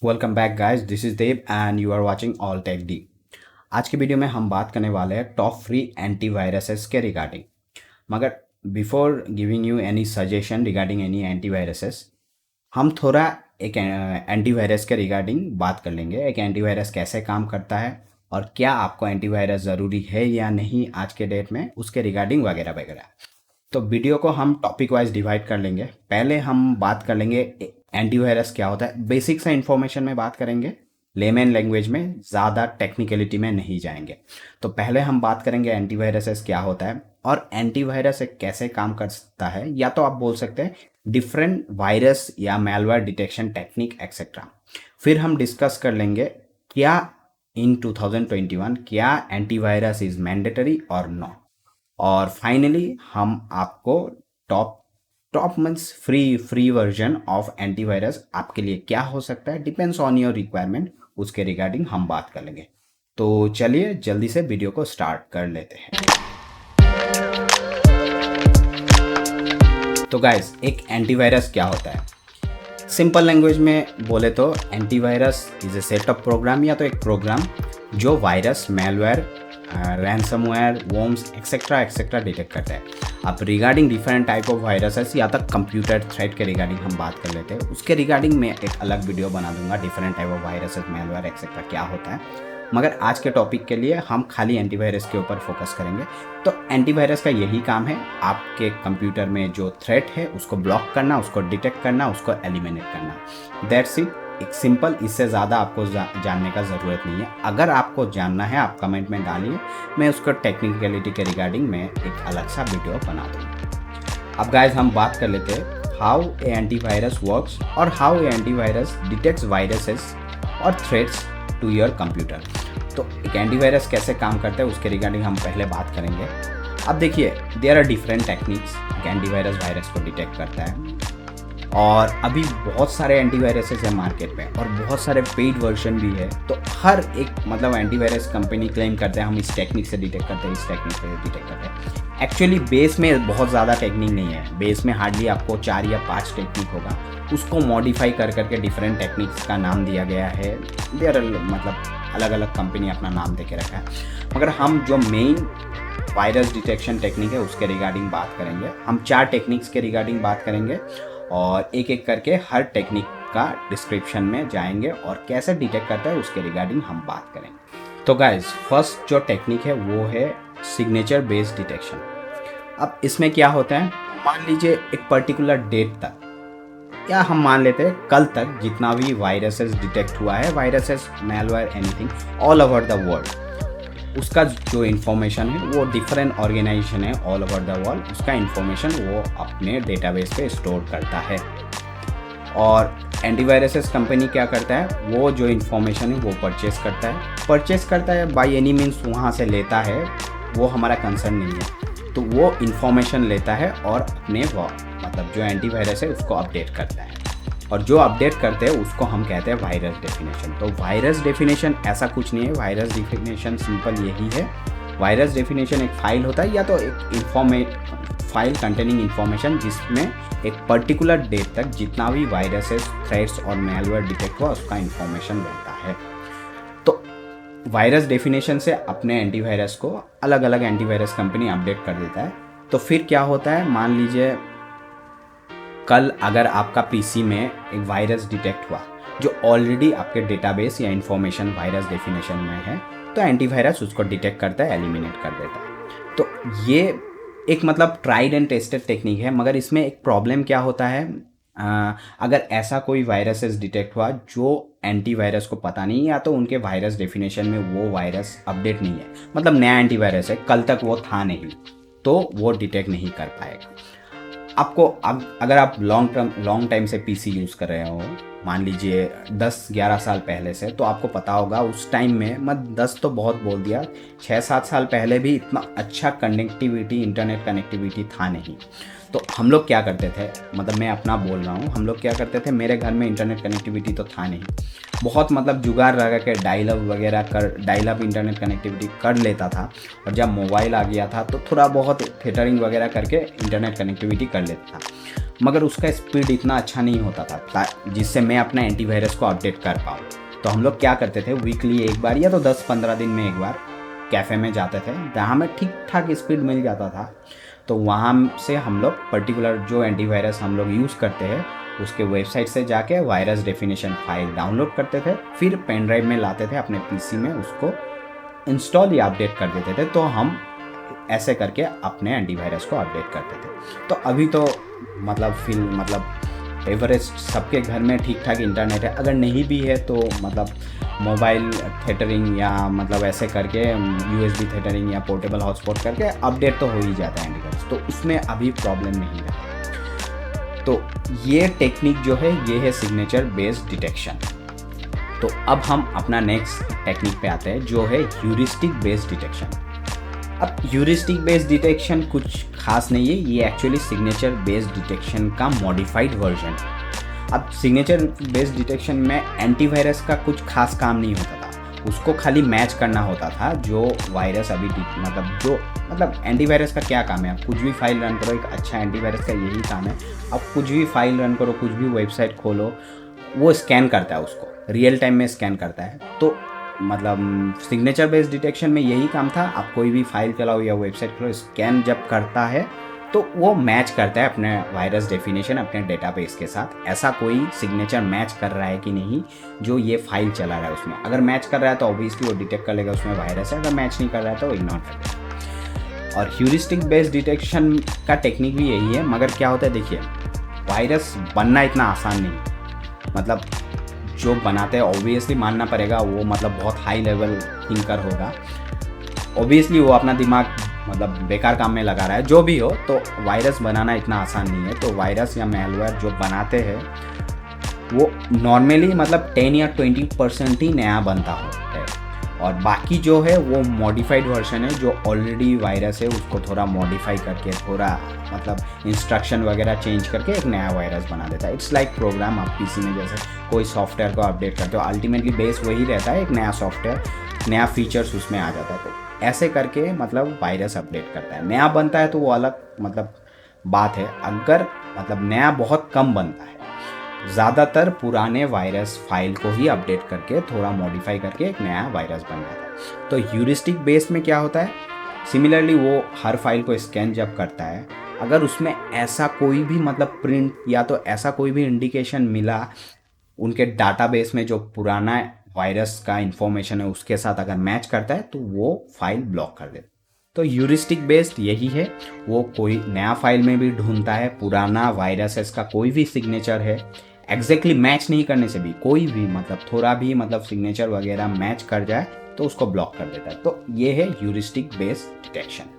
Welcome back guys, this is Dev and you are watching all tech D. आज की video में हम बात करने वाले हैं टॉप फ्री एंटीवायरसेस के रिगार्डिंग। मगर before giving you any suggestion regarding any antiviruses, हम थोड़ा एक एंटीवायरस के रिगार्डिंग बात कर लेंगे। एक एंटीवायरस कैसे काम करता है और क्या आपको एंटीवायरस ज़रूरी है या नहीं आज के डेट में, उसके रिगार्डिंग वगैरह वगैरह। तो वीडियो को हम टॉपिक वाइज डिवाइड कर लेंगे। पहले हम बात कर लेंगे एंटीवायरस क्या होता है, बेसिक सा इन्फॉर्मेशन में बात करेंगे, लेमन लैंग्वेज में, ज़्यादा टेक्निकलिटी में नहीं जाएंगे। तो पहले हम बात करेंगे एंटीवायरसेस क्या होता है और एंटीवायरस एक कैसे काम कर सकता है, या तो आप बोल सकते हैं डिफरेंट वायरस या मैलवेयर डिटेक्शन टेक्निक एक्सेट्रा। फिर हम डिस्कस कर लेंगे क्या इन 2021 क्या एंटीवायरस इज़ मैंडेटरी और नॉट। और फाइनली हम आपको top top means free version of antivirus आपके लिए क्या हो सकता है, डिपेंड्स ऑन योर रिक्वायरमेंट, उसके रिगार्डिंग हम बात कर लेंगे। तो चलिए जल्दी से वीडियो को स्टार्ट कर लेते हैं। तो गाइस, एक एंटीवायरस क्या होता है? सिंपल लैंग्वेज में बोले तो antivirus is a set of program, या तो एक प्रोग्राम जो virus, malware, ransomware, worms etcetera etcetera detect करता है। अब regarding different type of viruses या तक कंप्यूटर थ्रेड के रिगार्डिंग हम बात कर लेते हैं। उसके रिगार्डिंग मैं एक अलग वीडियो बना दूंगा, different type of viruses, malware etcetera क्या होता है। मगर आज के टॉपिक के लिए हम खाली एंटीवायरस के ऊपर फोकस करेंगे। तो एंटीवायरस का यही काम है, आपके कंप्यूटर में जो थ्रेट है उसको ब्लॉक करना, उसको डिटेक्ट करना, उसको एलिमिनेट करना। दैट्स इट, एक सिंपल। इससे ज़्यादा आपको जानने का ज़रूरत नहीं है। अगर आपको जानना है आप कमेंट में डालिए, मैं उसको टेक्निकलिटी के रिगार्डिंग में एक अलग सा वीडियो बना दूँगा। अब गाइज हम बात कर लेते हैं हाउ ए एंटीवायरस वर्क्स और how a antivirus detects viruses और थ्रेट्स टू योर कंप्यूटर। तो एक एंटीवायरस कैसे काम करता है उसके रिगार्डिंग हम पहले बात करेंगे। अब देखिए, देयर आर डिफरेंट टेक्निक्स। एक एंटीवायरस वायरस को डिटेक्ट करता है और अभी बहुत सारे एंटीवायरसेस है मार्केट में और बहुत सारे पेड वर्जन भी है। तो हर एक एंटीवायरस कंपनी क्लेम करते हैं हम इस टेक्निक से डिटेक्ट करते हैं, इस टेक्निक से डिटेक्ट करते हैं। एक्चुअली बेस में बहुत ज़्यादा टेक्निक नहीं है। बेस में हार्डली आपको 4 या 5 टेक्निक होगा, उसको मॉडिफाई कर करके डिफरेंट टेक्निक्स का नाम दिया गया है। देयर अलग अलग कंपनी अपना नाम दे के रखा है। मगर हम जो मेन वायरस डिटेक्शन टेक्निक है उसके रिगार्डिंग बात करेंगे। हम 4 टेक्निक्स के रिगार्डिंग बात करेंगे और एक एक करके हर टेक्निक का डिस्क्रिप्शन में जाएंगे और कैसे डिटेक्ट करता है उसके रिगार्डिंग हम बात करेंगे। तो गाइज, फर्स्ट जो टेक्निक है वो है सिग्नेचर बेस्ड डिटेक्शन। अब इसमें क्या होता है, मान लीजिए एक पर्टिकुलर डेट तक, या हम मान लेते हैं कल तक, जितना भी वायरसेस डिटेक्ट हुआ है, viruses, malware, anything all over the world, उसका जो इन्फॉर्मेशन है वो डिफरेंट ऑर्गेनाइजेशन है ऑल ओवर द वर्ल्ड, उसका इन्फॉर्मेशन वो अपने डेटाबेस पे स्टोर करता है। और एंटीवायरसेस कंपनी क्या करता है, वो जो इन्फॉर्मेशन है वो परचेस करता है बाय एनी मीन्स, वहाँ से लेता है, वो हमारा कंसर्न नहीं है। तो वो इन्फॉर्मेशन लेता है और अपने जो एंटीवायरस है उसको अपडेट करता है, और जो अपडेट करते हैं उसको हम कहते हैं वायरस डेफिनेशन। तो वायरस डेफिनेशन ऐसा कुछ नहीं है, वायरस डेफिनेशन सिंपल यही है। वायरस डेफिनेशन एक फाइल होता है या तो एक फाइल कंटेनिंग इन्फॉर्मेशन जिसमें एक पर्टिकुलर डेट तक जितना भी वायरसेस, थ्रेट्स और मैलवेयर डिटेक्ट हुआ उसका इन्फॉर्मेशन रहता है। तो वायरस डेफिनेशन से अपने एंटीवायरस को अलग अलग एंटीवायरस कंपनी अपडेट कर देता है। तो फिर क्या होता है, मान लीजिए कल अगर आपका पीसी में एक वायरस डिटेक्ट हुआ जो ऑलरेडी आपके डेटाबेस या इन्फॉर्मेशन वायरस डेफिनेशन में है, तो एंटीवायरस उसको डिटेक्ट करता है, एलिमिनेट कर देता है। तो ये एक ट्राइड एंड टेस्टेड टेक्निक है। मगर इसमें एक प्रॉब्लम क्या होता है, अगर ऐसा कोई वायरसेस डिटेक्ट हुआ जो एंटीवायरस को पता नहीं, या तो उनके वायरस डेफिनेशन में वो वायरस अपडेट नहीं है, नया एंटीवायरस है, कल तक वो था नहीं, तो वो डिटेक्ट नहीं कर पाएगा। आपको अगर आप लॉन्ग टाइम से पीसी यूज़ कर रहे हो, मान लीजिए 10-11 साल पहले से, तो आपको पता होगा उस टाइम में, 10 तो बहुत बोल दिया, 6-7 साल पहले भी इतना अच्छा कनेक्टिविटी, इंटरनेट कनेक्टिविटी था नहीं। तो हम लोग क्या करते थे, मतलब मैं अपना बोल रहा हूँ, हम लोग क्या करते थे, मेरे घर में इंटरनेट कनेक्टिविटी तो था नहीं, बहुत मतलब जुगाड़ लगा के डायल अप इंटरनेट कनेक्टिविटी कर लेता था। और जब मोबाइल आ गया था तो थोड़ा बहुत थेटरिंग वगैरह करके इंटरनेट कनेक्टिविटी कर लेता था, मगर उसका स्पीड इतना अच्छा नहीं होता था जिससे मैं अपना एंटीवायरस को अपडेट कर पाऊँ। तो हम लोग क्या करते थे, वीकली एक बार या तो 10-15 दिन में एक बार कैफ़े में जाते थे, जहाँ में ठीक ठाक स्पीड मिल जाता था। तो वहाँ से हम लोग पर्टिकुलर जो एंटीवायरस हम लोग यूज़ करते हैं उसके वेबसाइट से जाके वायरस डेफिनेशन फाइल डाउनलोड करते थे, फिर पेन ड्राइव में लाते थे अपने पीसी में, उसको इंस्टॉल या अपडेट कर देते थे। तो हम ऐसे करके अपने एंटीवायरस को अपडेट करते थे। तो अभी तो मतलब एवरेस्ट सबके घर में ठीक ठाक इंटरनेट है, अगर नहीं भी है तो मतलब मोबाइल थेटरिंग या मतलब ऐसे करके यूएसबी थेटरिंग या पोर्टेबल हॉटस्पॉट करके अपडेट तो हो ही जाता है एंटीवायरस, तो उसमें अभी प्रॉब्लम नहीं है। तो ये टेक्निक जो है ये है सिग्नेचर बेस्ड डिटेक्शन। तो अब हम अपना नेक्स्ट टेक्निक पे आते हैं जो है ह्यूरिस्टिक बेस्ड डिटेक्शन। अब ह्यूरिस्टिक बेस्ड डिटेक्शन कुछ खास नहीं है, ये एक्चुअली सिग्नेचर बेस्ड डिटेक्शन का मॉडिफाइड वर्जन है। अब सिग्नेचर बेस्ड डिटेक्शन में एंटीवायरस का कुछ खास काम नहीं होता था, उसको खाली मैच करना होता था जो वायरस अभी मतलब एंटीवायरस का क्या काम है, आप कुछ भी फाइल रन करो, एक अच्छा एंटीवायरस का यही काम है, आप कुछ भी फाइल रन करो, कुछ भी वेबसाइट खोलो, वो स्कैन करता है, उसको रियल टाइम में स्कैन करता है। तो मतलब सिग्नेचर बेस्ड डिटेक्शन में यही काम था, आप कोई भी फाइल चलाओ या वेबसाइट खोलो, स्कैन जब करता है तो वो मैच करता है अपने वायरस डेफिनेशन अपने डेटाबेस के साथ, ऐसा कोई सिग्नेचर मैच कर रहा है कि नहीं जो ये फाइल चला रहा है उसमें। अगर मैच कर रहा है तो ऑब्वियसली वो डिटेक्ट कर लेगा उसमें वायरस है, अगर मैच नहीं कर रहा है तो इग्नोर कर देगा। और ह्यूरिस्टिक बेस्ड डिटेक्शन का टेक्निक भी यही है, मगर क्या होता है देखिए, वायरस बनना इतना आसान नहीं, मतलब जो बनाते हैं ऑब्वियसली मानना पड़ेगा वो मतलब बहुत हाई लेवल थिंकर होगा, ऑब्वियसली वो अपना दिमाग मतलब बेकार काम में लगा रहा है, जो भी हो। तो वायरस बनाना इतना आसान नहीं है। तो वायरस या मैलवेयर जो बनाते हैं वो नॉर्मली मतलब 10 या 20% ही नया बनता है, और बाकी जो है वो मॉडिफाइड वर्जन है, जो ऑलरेडी वायरस है उसको थोड़ा मॉडिफाई करके थोड़ा मतलब इंस्ट्रक्शन वगैरह चेंज करके एक नया वायरस बना देता है। इट्स लाइक प्रोग्राम, आप पीसी में जैसे कोई सॉफ्टवेयर को अपडेट करते हो, अल्टीमेटली बेस वही रहता है, एक नया सॉफ्टवेयर, नया फीचर्स उसमें आ जाता है। तो ऐसे करके मतलब वायरस अपडेट करता है, नया बनता है तो वो अलग मतलब बात है। अगर मतलब नया बहुत कम बनता है, ज़्यादातर पुराने वायरस फाइल को ही अपडेट करके थोड़ा मॉडिफाई करके एक नया वायरस बन जाता है। तो ह्यूरिस्टिक बेस में क्या होता है, सिमिलरली वो हर फाइल को स्कैन जब करता है, अगर उसमें ऐसा कोई भी मतलब प्रिंट या तो ऐसा कोई भी इंडिकेशन मिला उनके डाटाबेस में जो पुराना वायरस का इंफॉर्मेशन है उसके साथ अगर मैच करता है तो वो फाइल ब्लॉक कर देता है। तो ह्यूरिस्टिक बेस्ड यही है, वो कोई नया फाइल में भी ढूंढता है, पुराना वायरसेस का कोई भी सिग्नेचर है एग्जैक्टली मैच नहीं करने से भी कोई भी मतलब थोड़ा भी मतलब सिग्नेचर वगैरह मैच कर जाए तो उसको ब्लॉक कर देता है। तो ये है ह्यूरिस्टिक बेस्ड डिटेक्शन।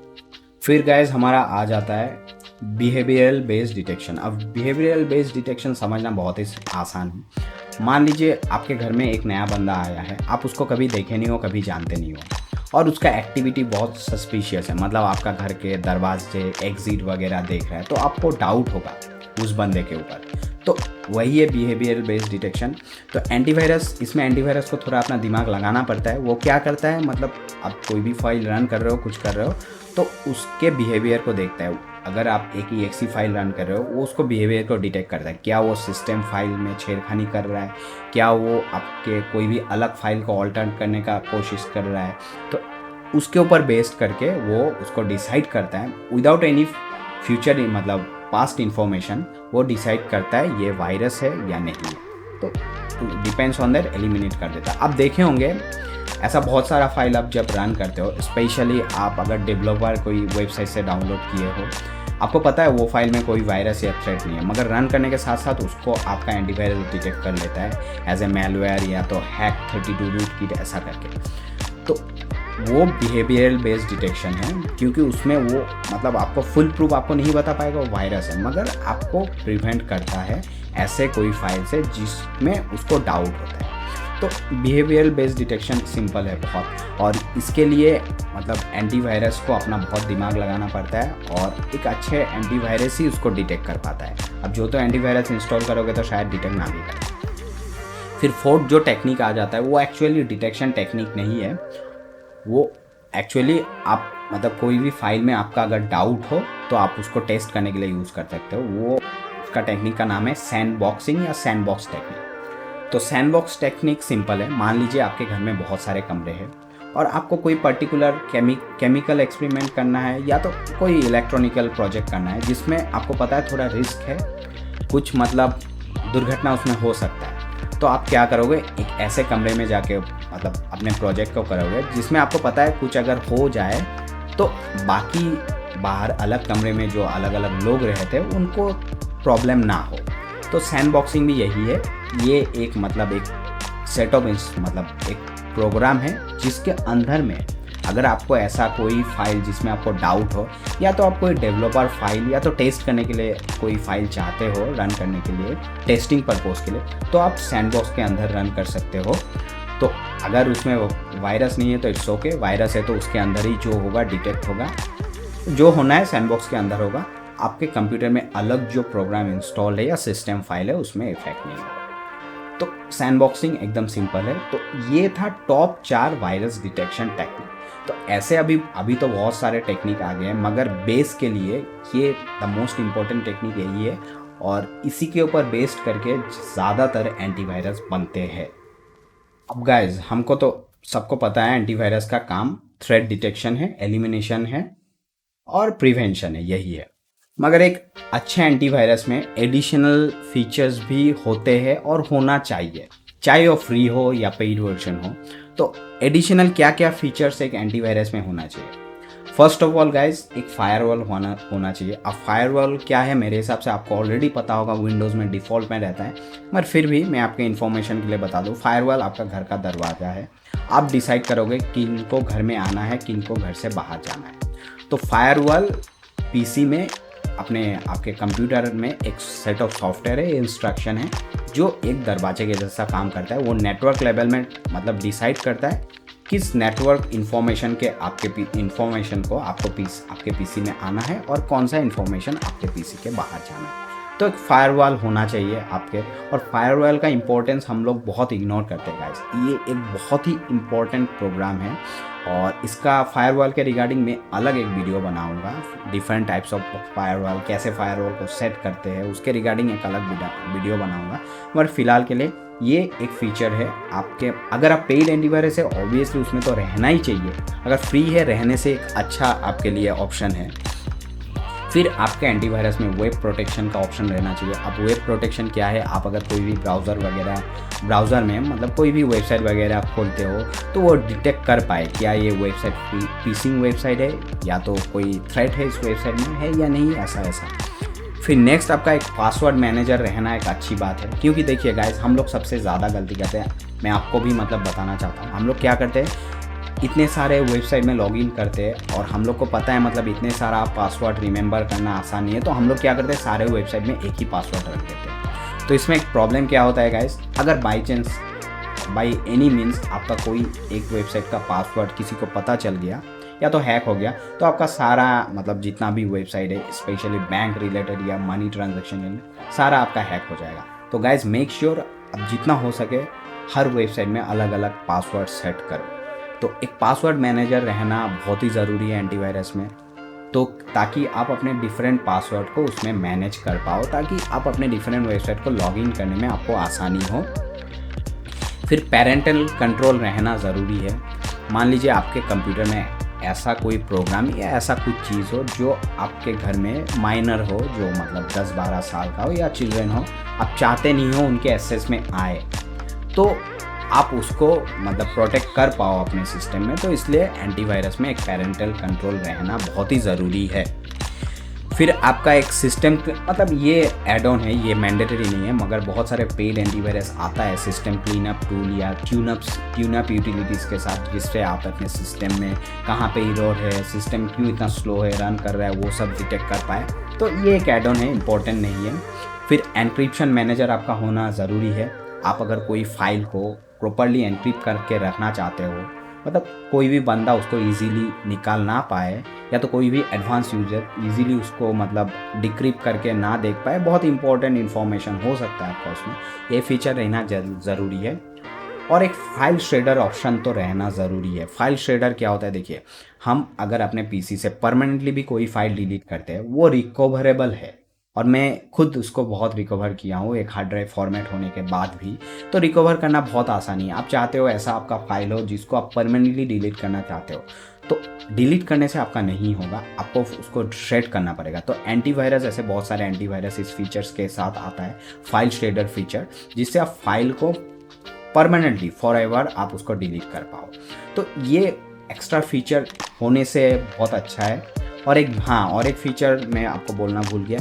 फिर गाइस हमारा आ जाता है बिहेवियरल बेस्ड डिटेक्शन। अब बिहेवियरल बेस्ड डिटेक्शन समझना बहुत ही आसान है। मान लीजिए आपके घर में एक नया बंदा आया है, आप उसको कभी देखे नहीं हो, कभी जानते नहीं हो, और उसका एक्टिविटी बहुत सस्पिशियस है, मतलब आपका घर के दरवाजे एग्जिट वगैरह देख रहा है, तो आपको डाउट होगा उस बंदे के ऊपर। तो वही है बिहेवियरल बेस्ड डिटेक्शन। तो एंटीवायरस, इसमें एंटीवायरस को थोड़ा अपना दिमाग लगाना पड़ता है। वो क्या करता है, मतलब आप कोई भी फाइल रन कर रहे हो, कुछ कर रहे हो, तो उसके बिहेवियर को देखता है। अगर आप एक ही एक्सी फाइल रन कर रहे हो, वो उसको बिहेवियर को डिटेक्ट करता है, क्या वो सिस्टम फाइल में छेड़खानी कर रहा है, क्या वो आपके कोई भी अलग फाइल को ऑल्टर करने का कोशिश कर रहा है। तो उसके ऊपर बेस्ड करके वो उसको डिसाइड करता है विदाउट एनी फ्यूचर मतलब पास्ट इन्फॉर्मेशन, वो डिसाइड करता है ये वायरस है या नहीं है। तो डिपेंड्स ऑन दैट एलिमिनेट कर देता है। आप देखे होंगे ऐसा बहुत सारा फाइल आप जब रन करते हो, स्पेशली आप अगर डेवलपर कोई वेबसाइट से डाउनलोड किए हो, आपको पता है वो फाइल में कोई वायरस या थ्रेट नहीं है, मगर रन करने के साथ साथ उसको आपका एंटीवायरस डिटेक्ट कर लेता है एज ए मैलवेयर या तो हैक 32 रूट किट ऐसा करके। तो वो बिहेवियरल बेस्ड डिटेक्शन है, क्योंकि उसमें वो मतलब आपको फुल प्रूफ आपको नहीं बता पाएगा वो वायरस है, मगर आपको प्रिवेंट करता है ऐसे कोई फाइल से जिसमें उसको डाउट होता है। तो बिहेवियरल बेस्ड डिटेक्शन सिंपल है बहुत, और इसके लिए मतलब एंटीवायरस को अपना बहुत दिमाग लगाना पड़ता है, और एक अच्छे एंटीवायरस ही उसको डिटेक्ट कर पाता है। अब जो तो एंटीवायरस इंस्टॉल करोगे तो शायद डिटेक्ट ना भी करे। फिर फोर्थ जो टेक्निक आ जाता है वो एक्चुअली डिटेक्शन टेक्निक नहीं है, वो एक्चुअली आप मतलब कोई भी फाइल में आपका अगर डाउट हो तो आप उसको टेस्ट करने के लिए यूज़ कर सकते हो। वो उसका टेक्निक का नाम है सैंडबॉक्सिंग या सैंडबॉक्स टेक्निक। तो सैंडबॉक्स टेक्निक सिंपल है। मान लीजिए आपके घर में बहुत सारे कमरे हैं और आपको कोई पर्टिकुलर केमिकल एक्सपेरिमेंट करना है या तो कोई इलेक्ट्रॉनिकल प्रोजेक्ट करना है जिसमें आपको पता है थोड़ा रिस्क है, कुछ मतलब दुर्घटना उसमें हो सकता है। तो आप क्या करोगे, एक ऐसे कमरे में जाके मतलब अपने प्रोजेक्ट को करोगे जिसमें आपको पता है कुछ अगर हो जाए तो बाकी बाहर अलग कमरे में जो अलग अलग लोग रहते हैं उनको प्रॉब्लम ना हो। तो सैंडबॉक्सिंग भी यही है। ये एक मतलब एक सेट ऑफ मतलब एक प्रोग्राम है जिसके अंदर में अगर आपको ऐसा कोई फाइल जिसमें आपको डाउट हो, या तो आप कोई डेवलपर फाइल या तो टेस्ट करने के लिए कोई फाइल चाहते हो रन करने के लिए टेस्टिंग पर्पस के लिए, तो आप सैंडबॉक्स के अंदर रन कर सकते हो। तो अगर उसमें वायरस नहीं है तो इट्स ओके, वायरस है तो उसके अंदर ही जो होगा डिटेक्ट होगा, जो होना है सैंडबॉक्स के अंदर होगा। आपके कंप्यूटर में अलग जो प्रोग्राम इंस्टॉल है या सिस्टम फाइल है उसमें इफेक्ट नहीं होगा। तो सैंडबॉक्सिंग एकदम सिंपल है। तो ये था टॉप 4 वायरस डिटेक्शन टेक्निक। तो ऐसे अभी तो बहुत सारे टेक्निक आ गए हैं, मगर बेस के लिए ये द मोस्ट इम्पॉर्टेंट टेक्निक यही है, और इसी के ऊपर बेस्ड करके ज़्यादातर एंटीवायरस बनते हैं। अब गाइज हमको तो सबको पता है एंटीवायरस का काम थ्रेट डिटेक्शन है, एलिमिनेशन है और प्रिवेंशन है, यही है। मगर एक अच्छे एंटीवायरस में एडिशनल फीचर्स भी होते हैं और होना चाहिए, चाहे वो फ्री हो या पेड वर्जन हो। तो एडिशनल क्या क्या फीचर्स एक एंटीवायरस में होना चाहिए? फर्स्ट ऑफ ऑल गाइज एक फायरवॉल होना चाहिए। अब फायरवॉल क्या है, मेरे हिसाब से आपको ऑलरेडी पता होगा, विंडोज़ में डिफ़ॉल्ट में रहता है, मगर फिर भी मैं आपके इन्फॉर्मेशन के लिए बता दूँ। फायरवॉल आपका घर का दरवाज़ा है। आप डिसाइड करोगे किनको घर में आना है, किनको घर से बाहर जाना है। तो फायरवॉल पीसी में आपके कंप्यूटर में एक सेट ऑफ सॉफ्टवेयर है, इंस्ट्रक्शन है जो एक दरवाजे के जैसा काम करता है। वो नेटवर्क लेवल में मतलब डिसाइड करता है किस नेटवर्क इन्फॉर्मेशन के आपके इन्फॉर्मेशन को आपके पीसी में आना है और कौन सा इन्फॉर्मेशन आपके पीसी के बाहर जाना है। तो एक फायरवॉल होना चाहिए आपके। और फायरवॉल का इंपॉर्टेंस हम लोग बहुत इग्नोर करते हैं गाइस। ये एक बहुत ही इम्पॉर्टेंट प्रोग्राम है, और इसका फायरवॉल के रिगार्डिंग में अलग एक वीडियो बनाऊंगा। डिफरेंट टाइप्स ऑफ फायरवॉल, कैसे फायरवॉल को सेट करते हैं, उसके रिगार्डिंग एक अलग वीडियो बनाऊंगा। मगर फिलहाल के लिए ये एक फीचर है आपके। अगर आप पेड एंटीवायरस है ऑब्वियसली उसमें तो रहना ही चाहिए, अगर फ्री है रहने से एक अच्छा आपके लिए ऑप्शन है। फिर आपके एंटीवायरस में वेब प्रोटेक्शन का ऑप्शन रहना चाहिए। अब वेब प्रोटेक्शन क्या है, आप अगर कोई भी ब्राउज़र में मतलब कोई भी वेबसाइट वगैरह खोलते हो तो वो डिटेक्ट कर पाए क्या ये वेबसाइट फिशिंग वेबसाइट है या तो कोई थ्रेट है इस वेबसाइट में है या नहीं, ऐसा। फिर नेक्स्ट आपका एक पासवर्ड मैनेजर रहना एक अच्छी बात है, क्योंकि देखिए गाइस हम लोग सबसे ज़्यादा गलती करते हैं। मैं आपको भी मतलब बताना चाहता हूँ, हम लोग क्या करते हैं, इतने सारे वेबसाइट में लॉगिन करते हैं और हम लोग को पता है मतलब इतने सारा पासवर्ड रिमेंबर करना आसान नहीं है, तो हम लोग क्या करते हैं सारे वेबसाइट में एक ही पासवर्ड रख देते हैं। तो इसमें एक प्रॉब्लम क्या होता है गाइस, अगर बाई एनी मीन्स आपका कोई एक वेबसाइट का पासवर्ड किसी को पता चल गया या तो हैक हो गया, तो आपका सारा मतलब जितना भी वेबसाइट है, स्पेशली बैंक रिलेटेड या मनी ट्रांजैक्शन, सारा आपका हैक हो जाएगा। तो गाइस मेक श्योर अब जितना हो सके हर वेबसाइट में अलग अलग पासवर्ड सेट करो। तो एक पासवर्ड मैनेजर रहना बहुत ही ज़रूरी है एंटीवायरस में, तो ताकि आप अपने डिफरेंट पासवर्ड को उसमें मैनेज कर पाओ, ताकि आप अपने डिफरेंट वेबसाइट को लॉगिन करने में आपको आसानी हो। फिर पेरेंटल कंट्रोल रहना ज़रूरी है। मान लीजिए आपके कंप्यूटर में ऐसा कोई प्रोग्राम या ऐसा कुछ चीज़ हो जो आपके घर में माइनर हो, जो मतलब 10-12 साल का हो या चिल्ड्रन हो, आप चाहते नहीं हो उनके एक्सेस में आए, तो आप उसको मतलब प्रोटेक्ट कर पाओ अपने सिस्टम में। तो इसलिए एंटीवायरस में एक पेरेंटल कंट्रोल रहना बहुत ही ज़रूरी है। फिर आपका एक सिस्टम मतलब ये एड ऑन है, ये मैंडेटरी नहीं है, मगर बहुत सारे पेड एंटीवायरस आता है सिस्टम क्लीनअप टूल या ट्यूनअप यूटिलिटीज़ के साथ, जिससे आप अपने सिस्टम में कहाँ पे एरर है, सिस्टम क्यों इतना स्लो है, रन कर रहा है, वो सब डिटेक्ट कर पाए। तो ये एक एड ऑन है, इम्पोर्टेंट नहीं है। फिर एनक्रिप्शन मैनेजर आपका होना ज़रूरी है। आप अगर कोई फाइल को प्रॉपरली एनक्रिप्ट करके रखना चाहते हो, मतलब कोई भी बंदा उसको इजीली निकाल ना पाए, या तो कोई भी एडवांस यूजर इजीली उसको मतलब डिक्रिप्ट करके ना देख पाए, बहुत इंपॉर्टेंट इन्फॉर्मेशन हो सकता है आपका उसमें, ये फीचर रहना ज़रूरी है। और एक फाइल श्रेडर ऑप्शन तो रहना ज़रूरी है। फाइल श्रेडर क्या होता है, देखिए हम अगर अपने पीसी से परमानेंटली भी कोई फाइल डिलीट करते हैं, वो रिकवरेबल है, और मैं खुद उसको बहुत रिकवर किया हूँ एक हार्ड ड्राइव फॉर्मेट होने के बाद भी। तो रिकवर करना बहुत आसानी है। आप चाहते हो ऐसा आपका फाइल हो जिसको आप परमानेंटली डिलीट करना चाहते हो, तो डिलीट करने से आपका नहीं होगा, आपको उसको श्रेड करना पड़ेगा। तो एंटीवायरस, ऐसे बहुत सारे एंटीवायरस इस फीचर्स के साथ आता है, फाइल श्रेडर फीचर, जिससे आप फाइल को परमानेंटली फॉर एवर आप उसको डिलीट कर पाओ। तो ये एक्स्ट्रा फीचर होने से बहुत अच्छा है। और एक फीचर मैं आपको बोलना भूल गया,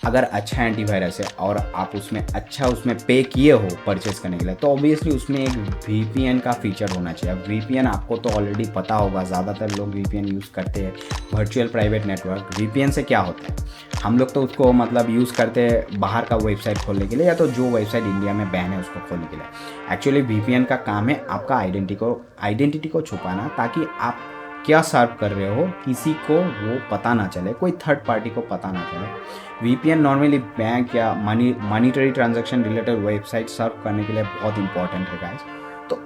अगर अच्छा एंटीवायरस है और आप उसमें पे किए हो परचेस करने के लिए, तो ऑब्वियसली उसमें एक VPN का फीचर होना चाहिए। अब VPN आपको तो ऑलरेडी पता होगा, ज़्यादातर लोग VPN यूज़ करते हैं, वर्चुअल प्राइवेट नेटवर्क। VPN से क्या होता है, हम लोग तो उसको मतलब यूज़ करते हैं बाहर का वेबसाइट खोलने के लिए, या तो जो वेबसाइट इंडिया में बैन है उसको खोलने के लिए। एक्चुअली VPN का काम है आपका आइडेंटिटी को छुपाना, ताकि आप क्या सर्व कर रहे हो किसी को वो पता ना चले, कोई थर्ड पार्टी को पता ना चले। VPN नॉर्मली बैंक या मॉनिटरी ट्रांजैक्शन रिलेटेड वेबसाइट सर्व करने के लिए बहुत इंपॉर्टेंट है गाइस। तो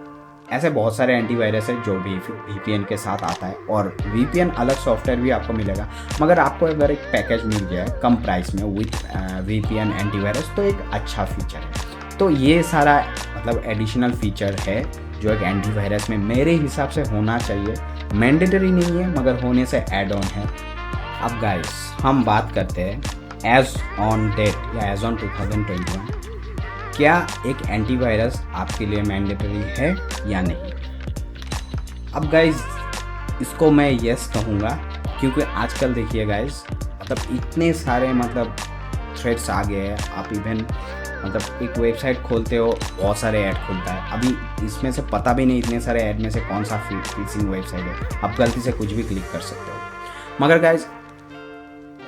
ऐसे बहुत सारे एंटीवायरस है जो भी VPN के साथ आता है, और VPN अलग सॉफ्टवेयर भी आपको मिलेगा, मगर आपको अगर एक पैकेज मिल गया है कम प्राइस में विथ VPN एंटीवायरस, तो एक अच्छा फीचर है। तो ये सारा मतलब एडिशनल फीचर है जो एक एंटीवायरस में मेरे हिसाब से होना चाहिए। मैंडेटरी नहीं है, मगर होने से ऐड ऑन है। अब गाइस हम बात करते हैं एज ऑन डेट या एज ऑन 2021, क्या एक एंटीवायरस आपके लिए मैंडेटरी है या नहीं। अब गाइस इसको मैं यस कहूँगा, क्योंकि आजकल देखिए गाइस मतलब इतने सारे मतलब थ्रेड्स आ गए हैं। आप इवन मतलब एक वेबसाइट खोलते हो, बहुत सारे ऐड खुलता है, अभी इसमें से पता भी नहीं इतने सारे ऐड में से कौन सा फिशिंग वेबसाइट है, आप गलती से कुछ भी क्लिक कर सकते हो। मगर गाइज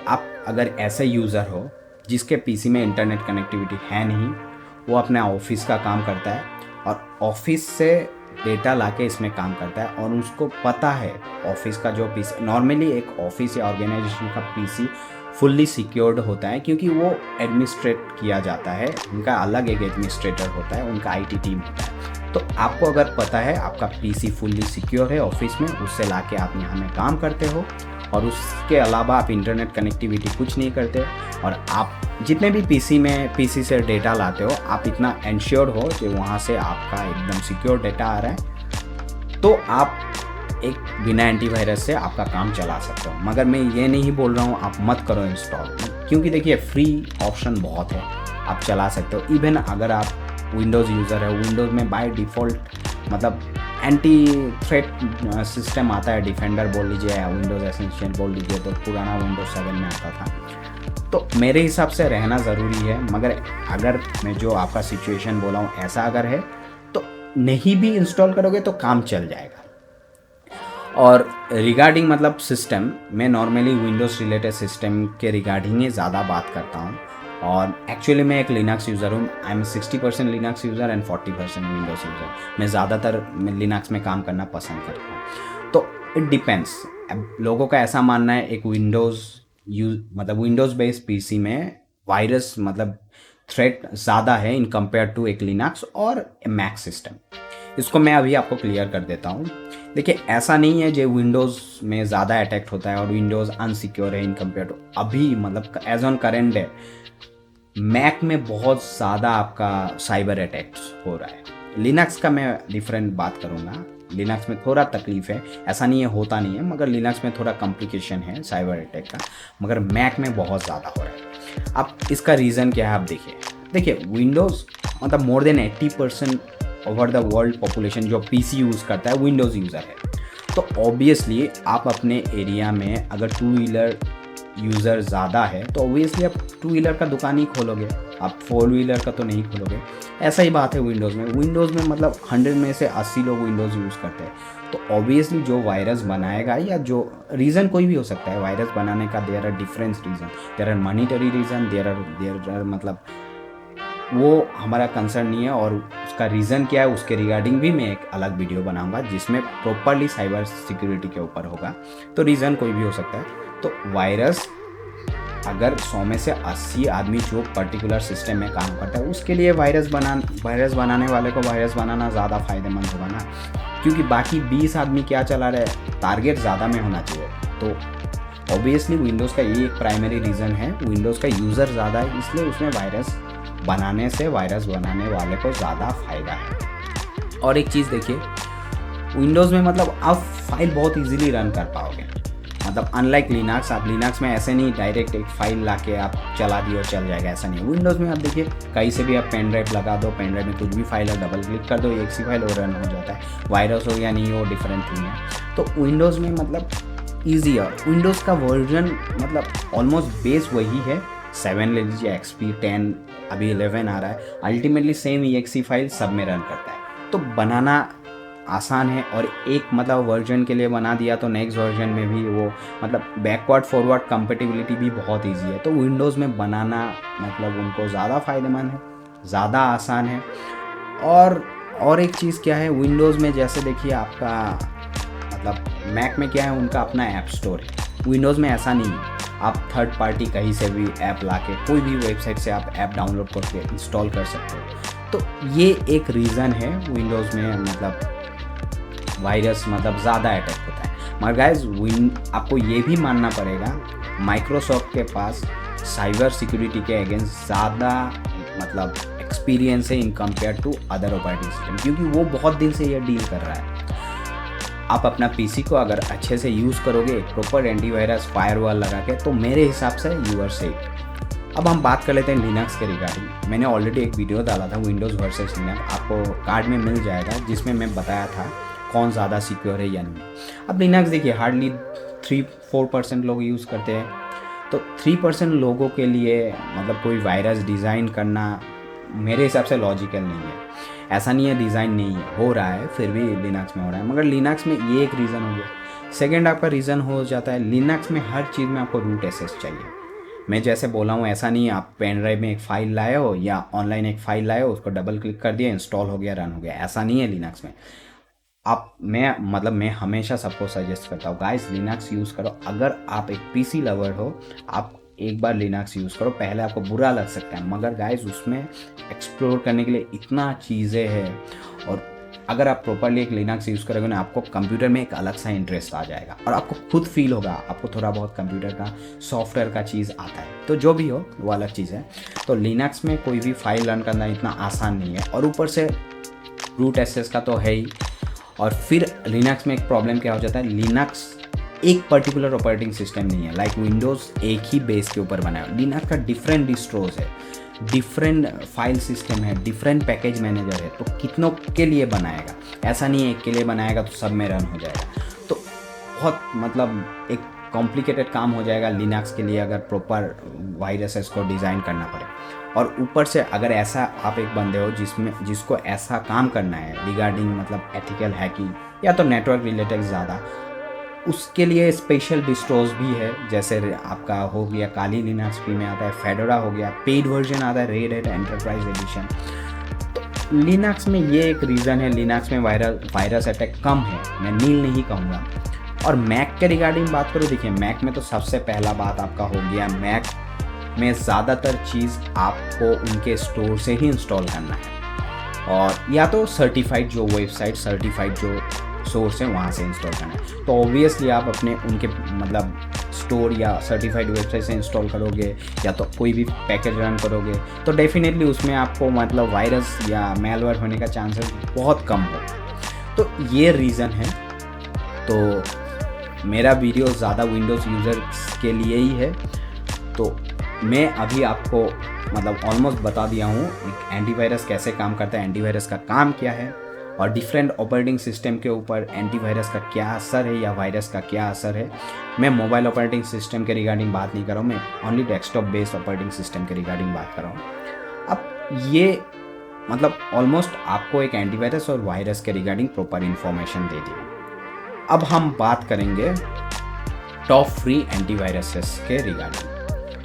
आप अगर ऐसे यूज़र हो जिसके पीसी में इंटरनेट कनेक्टिविटी है नहीं, वो अपने ऑफिस का काम करता है और ऑफिस से डेटा लाके इसमें काम करता है, और उसको पता है ऑफिस का जो पीसी, नॉर्मली एक ऑफिस या ऑर्गेनाइजेशन का पीसी फुल्ली सिक्योर्ड होता है, क्योंकि वो एडमिनिस्ट्रेट किया जाता है, उनका अलग एक एडमिनिस्ट्रेटर होता है, उनका IT टीम होता है। तो आपको अगर पता है आपका पीसी फुल्ली सिक्योर है ऑफिस में, उससे लाके आप यहाँ में काम करते हो, और उसके अलावा आप इंटरनेट कनेक्टिविटी कुछ नहीं करते, और आप जितने भी पीसी से डेटा लाते हो, आप इतना एंश्योर हो कि वहाँ से आपका एकदम सिक्योर डेटा आ रहा है, तो आप एक बिना एंटीवायरस से आपका काम चला सकते हो। मगर मैं ये नहीं बोल रहा हूँ आप मत करो इंस्टॉल, क्योंकि देखिए फ्री ऑप्शन बहुत है, आप चला सकते हो। इवन अगर आप विंडोज़ यूज़र है, विंडोज़ में बाय डिफ़ॉल्ट मतलब एंटी थ्रेट सिस्टम आता है, डिफेंडर बोल लीजिए या विंडोज़ एसेंशियल बोल लीजिए, तो पुराना विंडोज़ 7 में आता था। तो मेरे हिसाब से रहना ज़रूरी है, मगर अगर मैं जो आपका सिचुएशन बोला हूँ ऐसा अगर है तो नहीं भी इंस्टॉल करोगे तो काम चल जाएगा। और रिगार्डिंग मतलब सिस्टम, मैं नॉर्मली विंडोज़ रिलेटेड सिस्टम के रिगार्डिंग ही ज़्यादा बात करता हूँ, और एक्चुअली मैं एक लिनक्स यूज़र हूँ। I am 60% Linux user and 40% Windows user. मैं ज़्यादातर लिनक्स में काम करना पसंद करता हूँ। तो इट डिपेंड्स, अब लोगों का ऐसा मानना है एक मतलब विंडोज़ बेस्ड पीसी में वायरस मतलब थ्रेट ज़्यादा है इन कंपेयर टू एक लिनक्स और मैक सिस्टम। इसको मैं अभी आपको क्लियर कर देता हूँ। देखिए ऐसा नहीं है जो विंडोज़ में ज़्यादा अटैक होता है और विंडोज़ अनसिक्योर है इन कंपेयर टू, अभी मतलब एज ऑन करेंट है मैक में बहुत ज़्यादा आपका साइबर अटैक्स हो रहा है। लिनक्स का मैं डिफरेंट बात करूँगा, लिनक्स में थोड़ा तकलीफ है, ऐसा नहीं है होता नहीं है, मगर लिनक्स में थोड़ा कॉम्प्लिकेशन है साइबर अटैक का, मगर मैक में बहुत ज़्यादा हो रहा है। अब इसका रीज़न क्या है आप देखिए विंडोज़ मतलब more than 80% over the world population जो पीसी यूज़ करता है विंडोज़ यूज़र है। तो ऑब्वियसली आप अपने एरिया में अगर टू व्हीलर यूज़र ज़्यादा है तो ऑब्वियसली आप टू व्हीलर का दुकान ही खोलोगे, आप फोर व्हीलर का तो नहीं खोलोगे। ऐसा ही बात है विंडोज़ में। विंडोज़ में मतलब 100 में से 80 लोग विंडोज़ यूज़ करते हैं, तो ऑब्वियसली जो वायरस बनाएगा या जो रीज़न कोई भी हो सकता है वायरस बनाने का, there are different reason, there are monetary reason, there are मतलब वो हमारा कंसर्न नहीं है, और उसका रीज़न क्या है उसके रिगार्डिंग भी मैं एक अलग वीडियो बनाऊंगा जिसमें प्रॉपरली साइबर सिक्योरिटी के ऊपर होगा। तो रीज़न कोई भी हो सकता है। तो वायरस अगर 100 में से 80 आदमी जो पर्टिकुलर सिस्टम में काम करता है उसके लिए वायरस बनाने वाले को वायरस बनाना ज़्यादा फायदेमंद होगा ना, क्योंकि बाकी 20 आदमी क्या चला रहे, टारगेट ज़्यादा में होना चाहिए। तो ऑब्वियसली विंडोज़ का ये एक प्राइमरी रीज़न है, विंडोज़ का यूज़र ज़्यादा है, इसलिए उसमें वायरस बनाने से वायरस बनाने वाले को ज़्यादा फायदा है। और एक चीज़ देखिए, विंडोज़ में मतलब आप फाइल बहुत इजीली रन कर पाओगे, मतलब अनलाइक लिनक्स, आप लिनक्स में ऐसे नहीं डायरेक्ट एक फाइल लाके आप चला दियो चल जाएगा, ऐसा नहीं है। विंडोज़ में आप देखिए कहीं से भी आप पेन ड्राइव लगा दो, पेन ड्राइव में कुछ भी फाइल है, डबल क्लिक कर दो, एक सी फाइल और रन हो जाता है। वायरस हो या नहीं हो डिफरेंट थिंग है। तो विंडोज़ में मतलब ईजी है। विंडोज़ का वर्जन मतलब ऑलमोस्ट बेस वही है, 7 ले लीजिए, XP 10, अभी 11 आ रहा है, अल्टीमेटली सेम EXE फाइल सब में रन करता है। तो बनाना आसान है, और एक मतलब वर्जन के लिए बना दिया तो नेक्स्ट वर्जन में भी वो मतलब बैकवर्ड फॉरवर्ड कंपेटिबिलिटी भी बहुत इजी है। तो विंडोज़ में बनाना मतलब उनको ज़्यादा फ़ायदेमंद है, ज़्यादा आसान है। और एक चीज़ क्या है, विंडोज़ में जैसे देखिए आपका मतलब मैक में क्या है, उनका अपना ऐप स्टोर है। विंडोज़ में ऐसा नहीं है, आप थर्ड पार्टी कहीं से भी ऐप लाके कोई भी वेबसाइट से आप ऐप डाउनलोड करके इंस्टॉल कर सकते हो। तो ये एक रीज़न है विंडोज़ में मतलब वायरस मतलब ज़्यादा अटैक होता है। मगर गाइस आपको ये भी मानना पड़ेगा, माइक्रोसॉफ्ट के पास साइबर सिक्योरिटी के अगेंस्ट ज़्यादा मतलब एक्सपीरियंस है in compare to other operating system, क्योंकि वो बहुत दिन से ये डील कर रहा है। आप अपना पीसी को अगर अच्छे से यूज़ करोगे, प्रॉपर एंटीवायरस फायरवॉल लगा के, तो मेरे हिसाब से यू आर सेफ। अब हम बात कर लेते हैं लिनक्स के रिगार्डिंग। मैंने ऑलरेडी एक वीडियो डाला था विंडोज़ वर्सेस लिनक्स, आपको कार्ड में मिल जाएगा, जिसमें मैं बताया था कौन ज़्यादा सिक्योर है या नहीं। अब लिनक्स देखिए हार्डली 3-4% लोग यूज़ करते हैं। तो 3% लोगों के लिए मतलब कोई वायरस डिज़ाइन करना मेरे हिसाब से लॉजिकल नहीं है। ऐसा नहीं है डिज़ाइन नहीं है, हो रहा है, फिर भी लिनक्स में हो रहा है। मगर लिनक्स में ये एक रीज़न हो गया। सेकेंड आपका रीज़न हो जाता है, लिनक्स में हर चीज़ में आपको रूट एक्सेस चाहिए। मैं जैसे बोला हूँ ऐसा नहीं है आप पेन ड्राइव में एक फ़ाइल लाए हो या ऑनलाइन एक फ़ाइल लाए हो, उसको डबल क्लिक कर दिया, इंस्टॉल हो गया, रन हो गया, ऐसा नहीं है लिनक्स में। मैं हमेशा सबको सजेस्ट करता हूँ गाइस लिनक्स यूज़ करो। अगर आप एक पीसी लवर हो, आप एक बार लिनक्स यूज़ करो। पहले आपको बुरा लग सकता है, मगर गाइस उसमें एक्सप्लोर करने के लिए इतना चीज़ें हैं, और अगर आप प्रॉपरली एक लिनक्स यूज़ करोगे ना, आपको कंप्यूटर में एक अलग सा इंटरेस्ट आ जाएगा, और आपको खुद फील होगा आपको थोड़ा बहुत कंप्यूटर का सॉफ्टवेयर का चीज़ आता है। तो जो भी हो वो अलग चीज़ है। तो लिनक्स में कोई भी फाइल रन करना इतना आसान नहीं है, और ऊपर से रूट एक्सेस का तो है ही। और फिर लिनक्स में एक प्रॉब्लम क्या हो जाता है, लिनक्स एक पर्टिकुलर ऑपरेटिंग सिस्टम नहीं है, लाइक विंडोज़ एक ही बेस के ऊपर बना है। लिनक्स का डिफरेंट डिस्ट्रोज है, डिफरेंट फाइल सिस्टम है, डिफरेंट पैकेज मैनेजर है। तो कितनों के लिए बनाएगा, ऐसा नहीं है एक के लिए बनाएगा तो सब में रन हो जाएगा। तो बहुत मतलब एक कॉम्प्लिकेटेड काम हो जाएगा लिनक्स के लिए, अगर प्रॉपर वायरसेस को डिज़ाइन करना पड़े। और ऊपर से अगर ऐसा आप एक बंदे हो जिसको ऐसा काम करना है रिगार्डिंग मतलब एथिकल हैकिंग या तो नेटवर्क रिलेटेड ज़्यादा, उसके लिए स्पेशल डिस्ट्रोज भी है। जैसे आपका हो गया काली लिनक्स फ्री में आता है, फेडोरा हो गया, पेड वर्जन आता है रेड हैट एंटरप्राइज एडिशन। तो लिनक्स में ये एक रीज़न है, लिनक्स में वायरस अटैक कम है, मैं नील नहीं कहूँगा। और मैक के रिगार्डिंग बात करूँ, देखिए मैक में तो सबसे पहला बात आपका हो गया, मैक में ज़्यादातर चीज़ आपको उनके स्टोर से ही इंस्टॉल करना है, और या तो सर्टिफाइड जो वेबसाइट सर्टिफाइड जो सोर्स है वहाँ से इंस्टॉल करना है। तो ऑब्वियसली आप अपने उनके मतलब स्टोर या सर्टिफाइड वेबसाइट से इंस्टॉल करोगे, या तो कोई भी पैकेज रन करोगे, तो डेफिनेटली उसमें आपको मतलब वायरस या मेलवेयर होने का चांसेस बहुत कम हो। तो ये रीज़न है। तो मेरा वीडियो ज़्यादा विंडोज़ यूज़र्स के लिए ही है। तो मैं अभी आपको मतलब ऑलमोस्ट बता दिया हूँ एक एंटीवायरस कैसे काम करता है, एंटीवायरस का काम क्या है, और डिफरेंट ऑपरेटिंग सिस्टम के ऊपर एंटीवायरस का क्या असर है या वायरस का क्या असर है। मैं मोबाइल ऑपरेटिंग सिस्टम के रिगार्डिंग बात नहीं कर रहा हूँ, मैं only desktop based operating system के रिगार्डिंग बात कर रहा हूँ। अब ये मतलब ऑलमोस्ट आपको एक एंटीवायरस और वायरस के रिगार्डिंग प्रॉपर इन्फॉर्मेशन दे दी। अब हम बात करेंगे टॉप फ्री एंटीवायरसेस के रिगार्डिंग।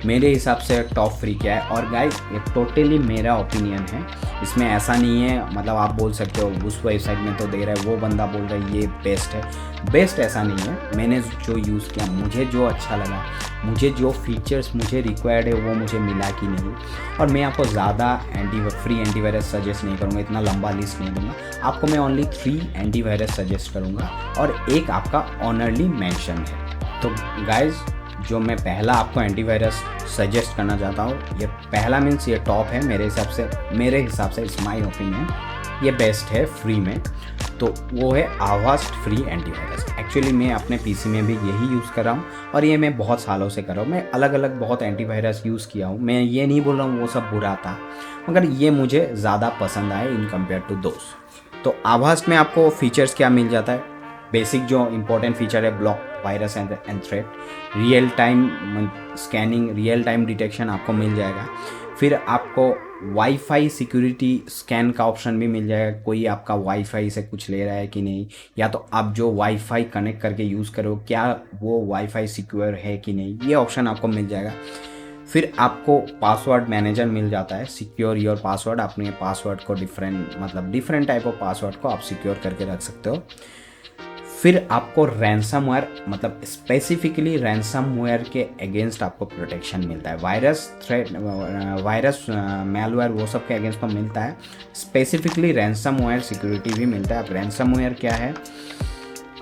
मेरे हिसाब से टॉप फ्री क्या है। और गाइस ये टोटली मेरा ओपिनियन है, इसमें ऐसा नहीं है मतलब आप बोल सकते हो उस वेबसाइट में तो दे रहा है, वो बंदा बोल रहा है ये बेस्ट है, बेस्ट ऐसा नहीं है। मैंने जो यूज़ किया, मुझे जो अच्छा लगा, मुझे जो फीचर्स मुझे रिक्वायर्ड है वो मुझे मिला कि नहीं। और मैं आपको ज़्यादा फ्री एंटीवायरस सजेस्ट नहीं करूँगा, इतना लंबा लिस्ट नहीं दूंगा आपको, मैं ओनली 3 एंटीवायरस सजेस्ट करूँगा और एक आपका ऑनरली मेंशन है। तो गाइज जो मैं पहला आपको एंटीवायरस सजेस्ट करना चाहता हूँ, ये पहला मीन्स ये टॉप है मेरे हिसाब से इट्स माय ओपिनियन, ये बेस्ट है फ्री में, तो वो है आवास्ट फ्री एंटीवायरस। एक्चुअली मैं अपने पीसी में भी यही यूज़ कर रहा हूँ और ये मैं बहुत सालों से कर रहा हूँ। मैं अलग अलग बहुत एंटीवायरस यूज़ किया हूँ, मैं ये नहीं बोल रहा हूँ वो सब बुरा था, मगर ये मुझे ज़्यादा पसंद आए इन कंपेयर टू दोस्त। तो आवास्ट में आपको फीचर्स क्या मिल जाता है, बेसिक जो इंपॉर्टेंट फीचर है, block virus and threat, real time scanning, real time detection आपको मिल जाएगा। फिर आपको वाईफाई सिक्योरिटी स्कैन का ऑप्शन भी मिल जाएगा, कोई आपका वाईफाई से कुछ ले रहा है कि नहीं, या तो आप जो वाईफाई कनेक्ट करके यूज़ करो क्या वो वाईफाई सिक्योर है कि नहीं, ये ऑप्शन आपको मिल जाएगा। फिर आपको पासवर्ड मैनेजर मिल जाता है, सिक्योर योर पासवर्ड, अपने पासवर्ड को डिफरेंट टाइप ऑफ पासवर्ड को आप सिक्योर करके रख सकते हो। फिर आपको रैंसमवेयर मतलब स्पेसिफिकली रैंसमवेयर के अगेंस्ट आपको प्रोटेक्शन मिलता है, वायरस मैलवेयर वो सब के अगेंस्ट तो मिलता है, स्पेसिफिकली रैंसमवेयर सिक्योरिटी भी मिलता है। अब रैंसमवेयर क्या है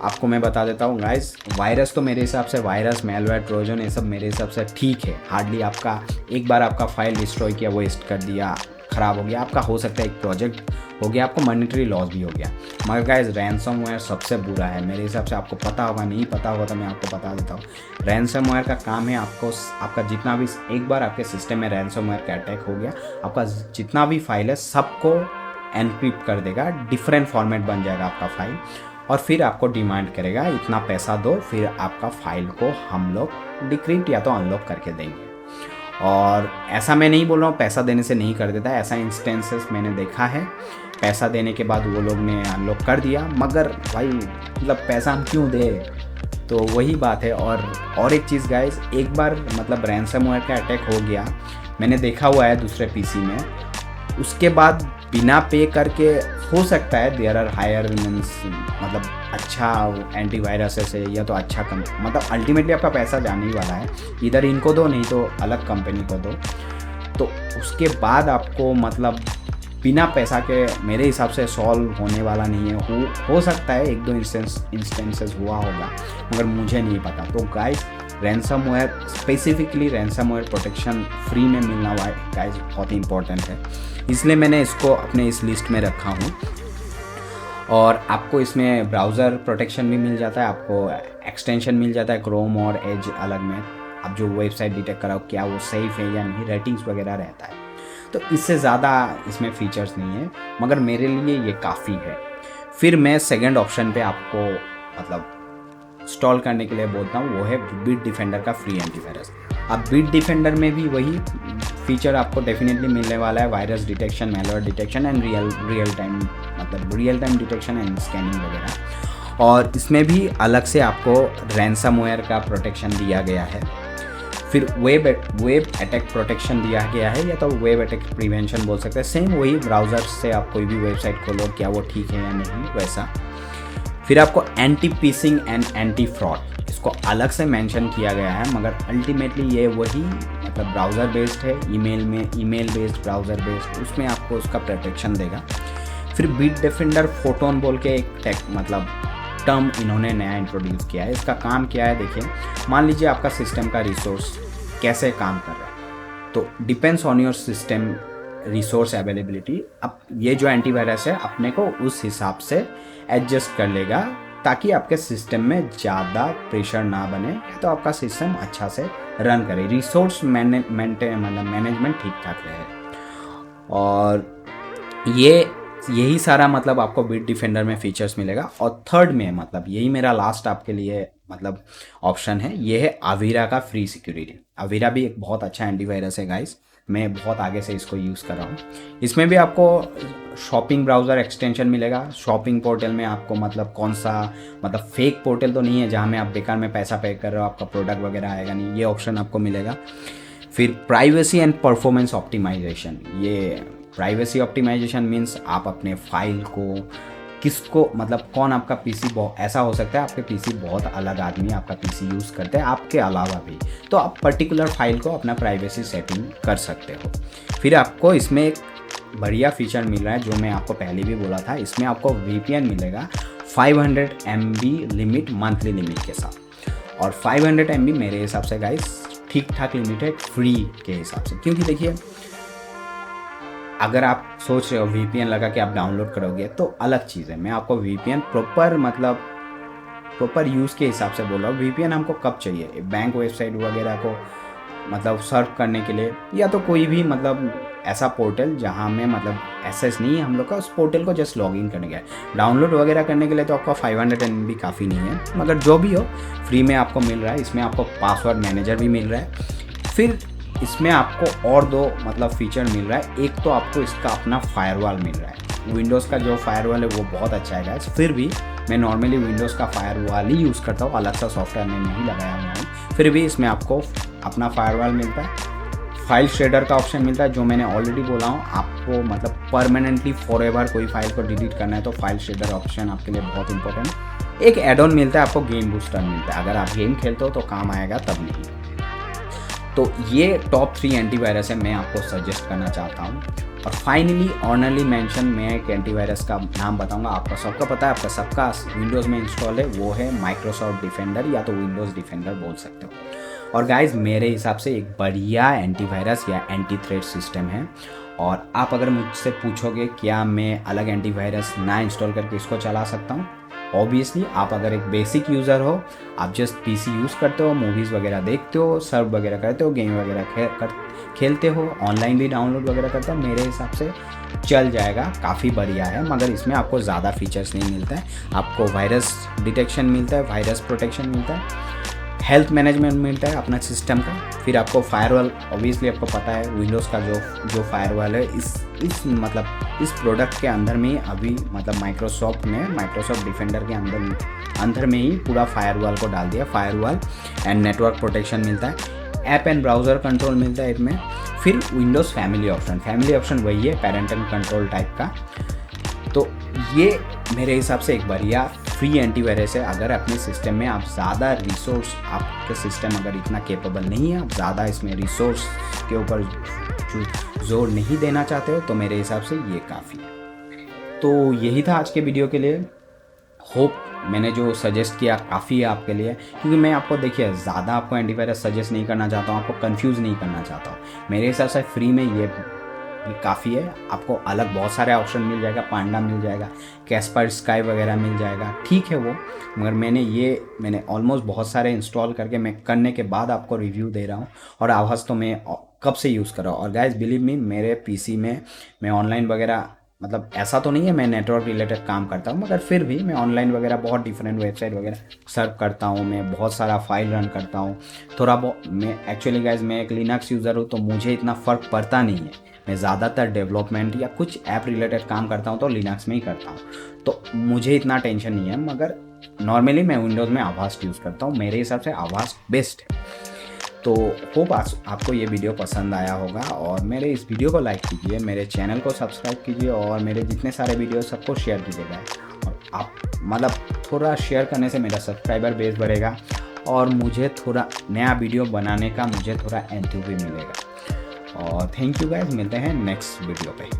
आपको मैं बता देता हूँ गाइस। वायरस तो मेरे हिसाब से वायरस मैलवेयर ट्रोजन ये सब मेरे हिसाब से ठीक है, हार्डली आपका एक बार आपका फाइल डिस्ट्रॉय किया, वो वेस्ट कर दिया, ख़राब हो गया आपका, हो सकता है एक प्रोजेक्ट हो गया, आपको मॉनेटरी लॉस भी हो गया। मगर गाइस रैंसमवेयर सबसे बुरा है मेरे हिसाब से, आपको पता होगा, नहीं पता होगा तो मैं आपको बता देता हूँ। रैंसमवेयर का काम है आपका जितना भी, एक बार आपके सिस्टम में रैंसमवेयर का अटैक हो गया, आपका जितना भी फाइल है सबको एनक्रिप्ट कर देगा, डिफरेंट फॉर्मेट बन जाएगा आपका फाइल, और फिर आपको डिमांड करेगा इतना पैसा दो, फिर आपका फाइल को हम लोग डिक्रिप्ट या तो अनलॉक करके देंगे। और ऐसा मैं नहीं बोल रहा हूँ पैसा देने से नहीं कर देता, ऐसा इंस्टेंसेस मैंने देखा है, पैसा देने के बाद वो लोग ने अनलॉक कर दिया, मगर भाई मतलब पैसा हम क्यों दे, तो वही बात है। और एक चीज़ गाइस, एक बार मतलब रैंसमवेयर का अटैक हो गया, मैंने देखा हुआ है दूसरे पीसी में, उसके बाद बिना पे करके हो सकता है देयर आर हायर मीन्स मतलब अच्छा एंटीवायरस से या तो अच्छा मतलब अल्टीमेटली आपका पैसा जाने ही वाला है, इधर इनको दो नहीं तो अलग कंपनी को दो, तो उसके बाद आपको मतलब बिना पैसा के मेरे हिसाब से सॉल्व होने वाला नहीं है। हो सकता है एक दो इंस्टेंसेस हुआ होगा, मगर मुझे नहीं पता। तो guys ransomware specifically ransomware protection free में मिलना हुआ गाइस बहुत ही इंपॉर्टेंट है, इसलिए मैंने इसको अपने इस लिस्ट में रखा हूँ। और आपको इसमें ब्राउज़र प्रोटेक्शन भी मिल जाता है, आपको एक्सटेंशन मिल जाता है क्रोम और एज अलग में, आप जो वेबसाइट डिटेक्ट कराओ क्या वो सेफ़ है या नहीं, रेटिंग्स वगैरह रहता है, तो इससे ज़्यादा इसमें फीचर्स नहीं है, मगर मेरे लिए ये काफ़ी है। फिर मैं सेकंड ऑप्शन पे आपको मतलब इंस्टॉल करने के लिए बोलता हूँ, वो है बिट डिफेंडर का फ्री एंटीवायरस। अब बिट डिफेंडर में भी वही फीचर आपको डेफिनेटली मिलने वाला है, virus detection, malware detection and real time detection and scanning वगैरह। और इसमें भी अलग से आपको रैंसमवेयर का प्रोटेक्शन दिया गया है। फिर वेब अटैक प्रोटेक्शन दिया गया है, या तो वेब अटैक प्रिवेंशन बोल सकते हैं, सेम वही ब्राउज़र से आप कोई भी वेबसाइट खोलो क्या वो ठीक है या नहीं वैसा। फिर आपको एंटी पीसिंग एंड एंटी फ्रॉड, इसको अलग से मेंशन किया गया है, मगर अल्टीमेटली ये वही मतलब ब्राउज़र बेस्ड है, ईमेल बेस्ड ब्राउज़र बेस्ड, उसमें आपको उसका प्रोटेक्शन देगा। फिर बिट डिफेंडर फोटोन बोल के एक मतलब टर्म इन्होंने नया इंट्रोड्यूस किया है। इसका काम क्या है देखिए, मान लीजिए आपका सिस्टम का रिसोर्स कैसे काम कर रहा है, तो depends on your system resource availability. अब ये जो एंटीवायरस है अपने को उस हिसाब से एडजस्ट कर लेगा ताकि आपके सिस्टम में ज़्यादा प्रेशर ना बने, तो आपका सिस्टम अच्छा से रन करे, रिसोर्स मैनेजमेंट ठीक ठाक रहे। और यही सारा मतलब आपको बिट डिफेंडर में फीचर्स मिलेगा। और थर्ड में मतलब यही मेरा लास्ट आपके लिए मतलब ऑप्शन है, ये है अवीरा का फ्री सिक्योरिटी। अवीरा भी एक बहुत अच्छा एंटीवायरस है गाइस, मैं बहुत आगे से इसको यूज़ कर रहा हूँ। इसमें भी आपको शॉपिंग ब्राउज़र एक्सटेंशन मिलेगा, शॉपिंग पोर्टल में आपको मतलब कौन सा मतलब फेक पोर्टल तो नहीं है जहाँ में आप बेकार में पैसा पे कर रहे हो, आपका प्रोडक्ट वगैरह आएगा नहीं, ये ऑप्शन आपको मिलेगा। फिर प्राइवेसी एंड परफॉर्मेंस ऑप्टिमाइजेशन। ये प्राइवेसी ऑप्टिमाइजेशन मीन्स आप अपने फाइल को किसको मतलब कौन आपका पीसी बहुत ऐसा हो सकता है, आपके पीसी बहुत अलग आदमी आपका पीसी यूज़ करते हैं आपके अलावा भी, तो आप पर्टिकुलर फाइल को अपना प्राइवेसी सेटिंग कर सकते हो। फिर आपको इसमें एक बढ़िया फीचर मिल रहा है जो मैं आपको पहले भी बोला था, इसमें आपको VPN मिलेगा 500 MB लिमिट, मंथली लिमिट के साथ। और 500 MB मेरे हिसाब से गाइस ठीक ठाक लिमिट है फ्री के हिसाब से, क्योंकि देखिए अगर आप सोच रहे हो VPN लगा के आप डाउनलोड करोगे तो अलग चीज़ है। मैं आपको VPN प्रॉपर यूज़ के हिसाब से बोल रहा हूँ। VPN हमको कब चाहिए, बैंक वेबसाइट वगैरह को मतलब सर्फ करने के लिए, या तो कोई भी मतलब ऐसा पोर्टल जहाँ में मतलब एक्सेस नहीं है हम लोग का, उस पोर्टल को जस्ट लॉगिन करने का। डाउनलोड वगैरह करने के लिए तो आपका 500 MB काफ़ी नहीं है, मगर जो भी हो फ्री में आपको मिल रहा है। इसमें आपको पासवर्ड मैनेजर भी मिल रहा है। फिर इसमें आपको और दो मतलब फीचर मिल रहा है। एक तो आपको इसका अपना फायरवॉल मिल रहा है। विंडोज़ का जो फायरवॉल है वो बहुत अच्छा है गाइस, फिर भी मैं नॉर्मली विंडोज़ का फायरवॉल ही यूज़ करता हूँ, अलग सा सॉफ्टवेयर में नहीं लगाया हुआ हूँ। फिर भी इसमें आपको अपना फायरवॉल मिलता है, फाइल शेडर का ऑप्शन मिलता है, जो मैंने ऑलरेडी बोला हूँ आपको मतलब परमानेंटली फॉरएवर कोई फाइल को डिलीट करना है तो फाइल शेडर ऑप्शन आपके लिए बहुत इंपॉर्टेंट है। एक एड ऑन मिलता है आपको, गेम बूस्टर मिलता है, अगर आप गेम खेलते हो तो काम आएगा, तब नहीं। तो ये टॉप 3 एंटीवायरस है मैं आपको सजेस्ट करना चाहता हूँ। और फाइनली ऑनरली मेंशन मैं एक एंटीवायरस का नाम बताऊंगा, आपका सबका पता है, आपका सबका विंडोज़ में इंस्टॉल है, वो है माइक्रोसॉफ्ट डिफेंडर या तो विंडोज़ डिफेंडर बोल सकते हो। और गाइज मेरे हिसाब से एक बढ़िया एंटीवायरस या एंटी थ्रेट सिस्टम है। और आप अगर मुझसे पूछोगे क्या मैं अलग एंटीवायरस ना इंस्टॉल करके इसको चला सकता हूँ, ऑब्वियसली आप अगर एक बेसिक यूज़र हो, आप जस्ट पीसी यूज़ करते हो, मूवीज़ वगैरह देखते हो, सर्व वगैरह करते हो, गेम वगैरह खेलते हो, ऑनलाइन भी डाउनलोड वगैरह करते हो, मेरे हिसाब से चल जाएगा, काफ़ी बढ़िया है। मगर इसमें आपको ज़्यादा फीचर्स नहीं मिलता है, आपको वायरस डिटेक्शन मिलता है, वायरस प्रोटेक्शन मिलता है, हेल्थ मैनेजमेंट मिलता है अपना सिस्टम का। फिर आपको फायरवॉल, ऑब्वियसली आपको पता है विंडोज़ का जो फायरवॉल है इस प्रोडक्ट के अंदर में ही अभी मतलब माइक्रोसॉफ्ट डिफेंडर के अंदर में ही पूरा फायरवॉल को डाल दिया। फायरवॉल एंड नेटवर्क प्रोटेक्शन मिलता है, ऐप एंड ब्राउज़र कंट्रोल मिलता है इसमें। फिर विंडोज़ फैमिली ऑप्शन वही है पेरेंटल कंट्रोल टाइप का। तो ये मेरे हिसाब से एक बढ़िया फ्री एंटीवायरस है। अगर अपने सिस्टम में आप ज़्यादा रिसोर्स, आपके सिस्टम अगर इतना केपेबल नहीं है, आप ज़्यादा इसमें रिसोर्स के ऊपर जोर नहीं देना चाहते हो, तो मेरे हिसाब से ये काफ़ी है। तो यही था आज के वीडियो के लिए। होप मैंने जो सजेस्ट किया काफ़ी है आपके लिए, क्योंकि मैं आपको देखिए ज़्यादा आपको एंटीवायरस सजेस्ट नहीं करना चाहता हूँ, आपको कंफ्यूज नहीं करना चाहता हूँ। मेरे हिसाब से फ्री में ये काफ़ी है। आपको अलग बहुत सारे ऑप्शन मिल जाएगा, पांडा मिल जाएगा, कैस्पर स्काई वगैरह मिल जाएगा, ठीक है वो, मगर मैंने ऑलमोस्ट बहुत सारे इंस्टॉल करके मैं करने के बाद आपको रिव्यू दे रहा हूँ। और आवाज़ तो मैं कब से यूज़ कर रहा हूँ। और गाइस बिलीव मी, मेरे पीसी में मैं ऑनलाइन वगैरह मतलब ऐसा तो नहीं है मैं नेटवर्क रिलेटेड काम करता हूँ, मगर फिर भी मैं ऑनलाइन वगैरह बहुत डिफरेंट वेबसाइट वगैरह सर्व करता हूँ, मैं बहुत सारा फाइल रन करता हूँ थोड़ा बहुत। मैं एक्चुअली गाइस मैं एक लिनक्स यूज़र हूँ, तो मुझे इतना फ़र्क पड़ता नहीं है। मैं ज़्यादातर डेवलपमेंट या कुछ ऐप रिलेटेड काम करता हूँ तो लिनक्स में ही करता हूँ, तो मुझे इतना टेंशन नहीं है। मगर नॉर्मली मैं विंडोज़ में आवाज़ यूज़ करता हूँ, मेरे हिसाब से आवाज़ बेस्ट है। तो होप आपको ये वीडियो पसंद आया होगा, और मेरे इस वीडियो को लाइक कीजिए, मेरे चैनल को सब्सक्राइब कीजिए, और मेरे जितने सारे वीडियो सबको शेयर कीजिएगा। और आप मतलब थोड़ा शेयर करने से मेरा सब्सक्राइबर बेस बढ़ेगा, और मुझे थोड़ा नया वीडियो बनाने का मुझे थोड़ा एंथुसियाज्म भी मिलेगा। और थैंक यू गाइस, मिलते हैं नेक्स्ट वीडियो पे।